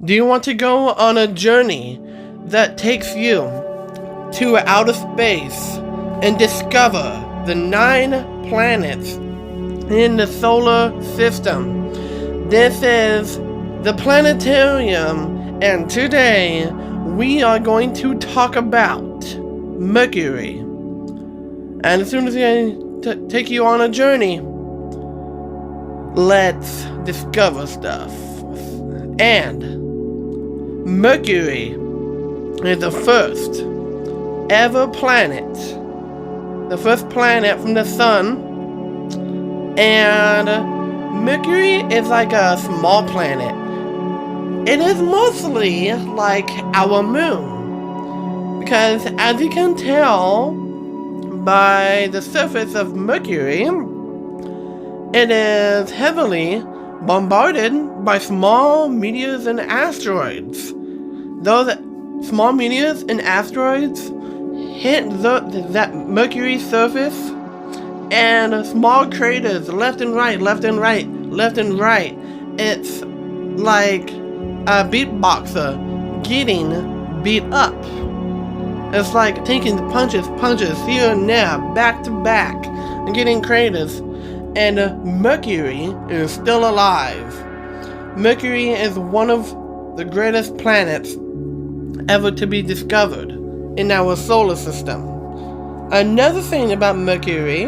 Do you want to go on a journey that takes you to outer space and discover the 9 planets in the solar system? This is the Planetarium, and today we are going to talk about Mercury. And as soon as I take you on a journey, let's discover stuff. And Mercury is the first ever planet, the first planet from the sun, and Mercury is like a small planet. It is mostly like our moon, because as you can tell by the surface of Mercury, it is heavily bombarded by small meteors and asteroids. Those small meteors and asteroids hit that Mercury surface, and small craters left and right. It's like a beatboxer getting beat up. It's like taking punches here and there, back to back, and getting craters. And Mercury is still alive. Mercury is one of the greatest planets ever to be discovered in our solar system. Another thing about Mercury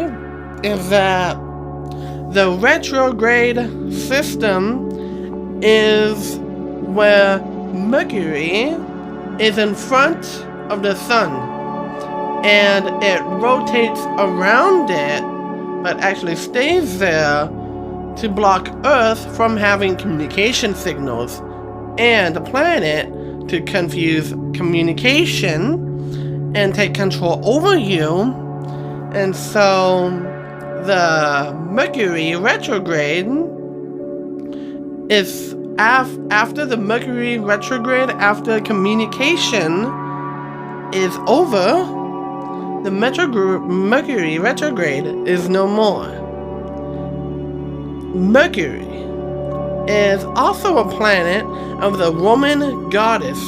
is that the retrograde system is where Mercury is in front of the sun, and it rotates around it, but actually stays there to block Earth from having communication signals, and the planet to confuse communication and take control over you. And so the Mercury retrograde is after the Mercury retrograde, after communication is over, the Mercury retrograde is no more. Mercury is also a planet of the Roman goddess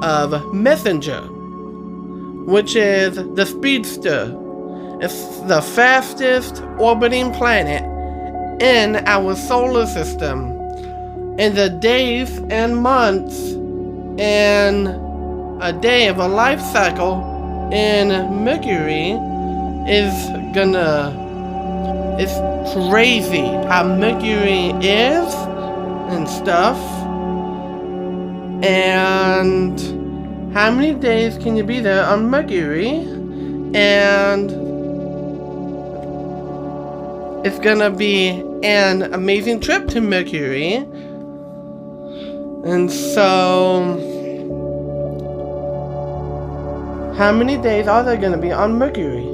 of Messenger, which is the speedster. It's the fastest orbiting planet in our solar system. In the days and months in a day of a life cycle in Mercury it's crazy how Mercury is and stuff. And how many days can you be there on Mercury? And it's gonna be an amazing trip to Mercury. And so, how many days are there gonna be on Mercury?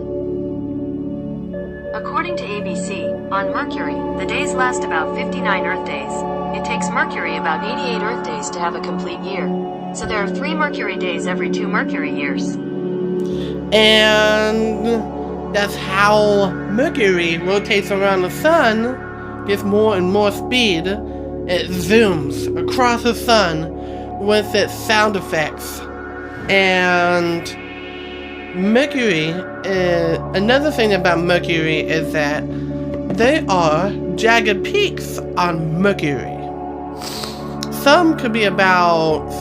According to ABC, on Mercury, the days last about 59 Earth days. It takes Mercury about 88 Earth days to have a complete year. So there are 3 Mercury days every 2 Mercury years. And that's how Mercury rotates around the sun, gets more and more speed. It zooms across the sun with its sound effects. And Mercury, another thing about Mercury is that there are jagged peaks on Mercury. Some could be about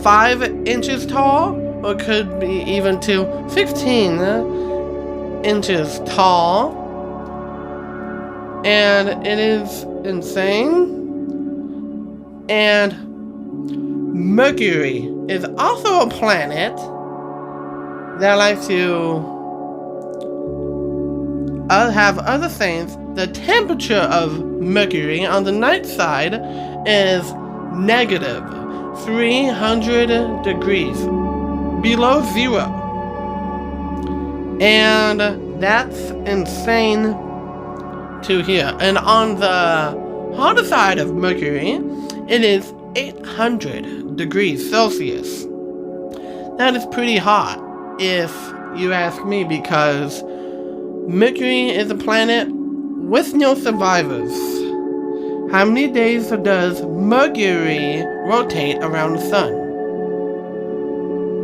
5 inches tall, or could be even to 16 inches tall. And it is insane. And Mercury is also a planet that likes to have other things. The temperature of Mercury on the night side is negative 300 degrees below zero. And that's insane to hear. And on the hotter side of Mercury, it is 800 degrees Celsius. That is pretty hot, if you ask me, because Mercury is a planet with no survivors. How many days does Mercury rotate around the sun?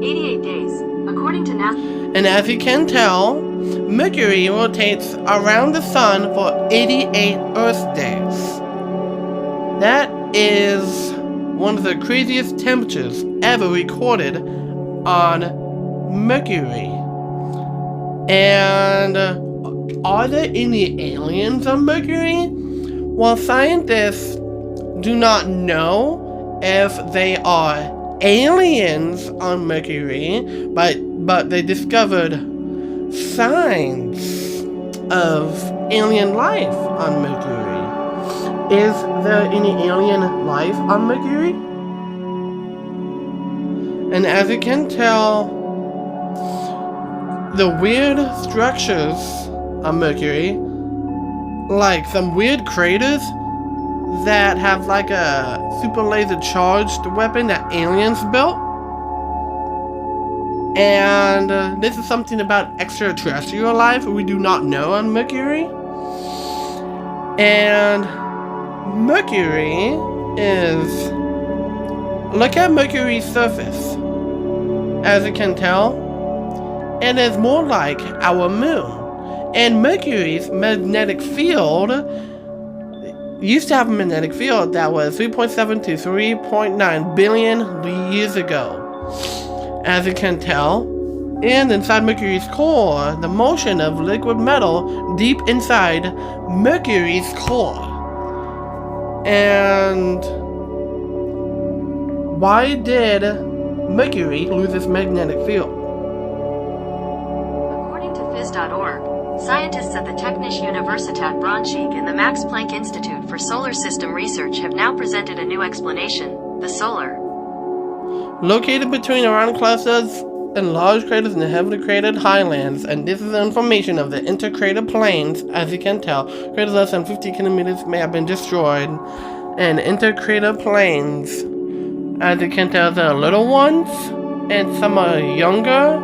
88 days. According to NASA. And as you can tell, Mercury rotates around the sun for 88 Earth days. That is one of the craziest temperatures ever recorded on Mercury. And are there any aliens on Mercury? Well, scientists do not know if they are aliens on Mercury, but they discovered signs of alien life on Mercury. Is there any alien life on Mercury? And as you can tell, the weird structures on Mercury, like some weird craters that have like a super laser charged weapon that aliens built. And this is something about extraterrestrial life we do not know on Mercury. And Mercury is... Look at Mercury's surface. As you can tell, it is more like our moon. And Mercury's magnetic field used to have a magnetic field that was 3.7 to 3.9 billion years ago. As you can tell, and inside Mercury's core, the motion of liquid metal deep inside Mercury's core. And why did Mercury lose its magnetic field? According to Phys.org, scientists at the Technische Universität Braunschweig and the Max Planck Institute for Solar System Research have now presented a new explanation: the solar. Located between around clusters and large craters in the heavily cratered highlands, and this is the information of the intercrater plains. As you can tell, craters less than 50 kilometers may have been destroyed, and intercrater plains, as you can tell, there are little ones, and some are younger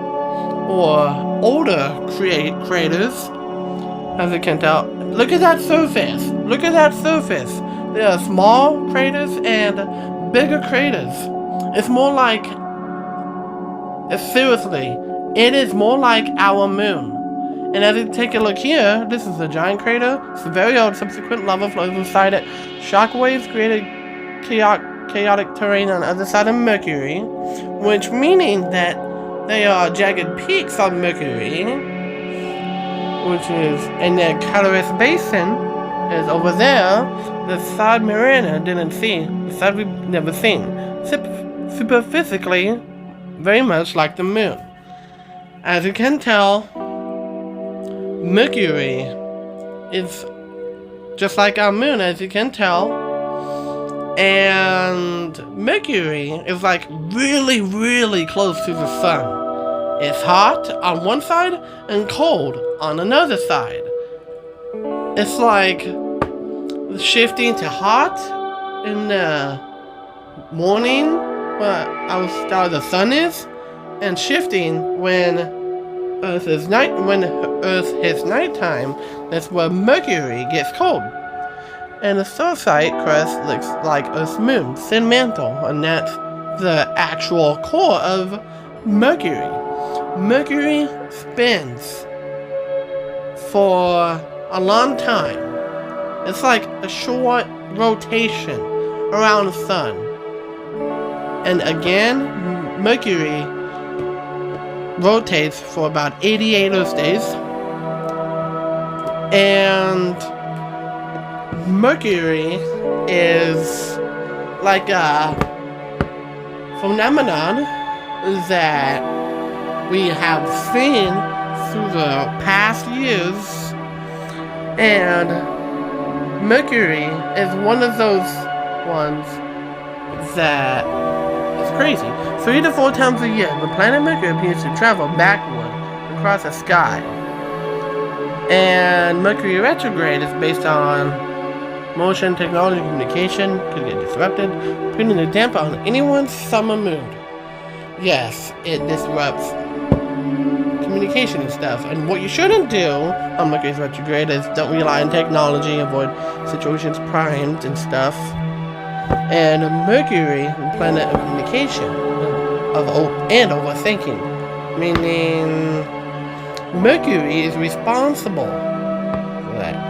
or older craters. As you can tell, look at that surface. Look at that surface. There are small craters and bigger craters. It's more like, seriously, it is more like our moon. And as you take a look here, this is a giant crater. It's very old. Subsequent lava flows inside it. Shockwaves created chaotic terrain on the other side of Mercury, which meaning that there are jagged peaks on Mercury, which is in the Caloris Basin is over there. The side Mariner didn't see. The side we've never seen. Superphysically, very much like the moon. As you can tell, Mercury is just like our moon, as you can tell. And Mercury is like really, really close to the sun. It's hot on one side and cold on another side. It's like shifting to hot in the morning when the sun is, and shifting when Earth is nighttime. That's where Mercury gets cold. And the Surfside crust looks like Earth's moon, thin mantle, and that's the actual core of Mercury. Mercury spins for a long time. It's like a short rotation around the sun. And again, Mercury rotates for about 88 Earth days. And Mercury is like a phenomenon that we have seen through the past years. And Mercury is one of those ones that is crazy. 3 to 4 times a year, the planet Mercury appears to travel backward across the sky. And Mercury retrograde is based on motion, technology, communication could get disrupted, putting a damper on anyone's summer mood. Yes, it disrupts communication and stuff. And what you shouldn't do on Mercury's retrograde is don't rely on technology, avoid situations primed and stuff. And Mercury, the planet of communication, and overthinking, meaning Mercury is responsible for that.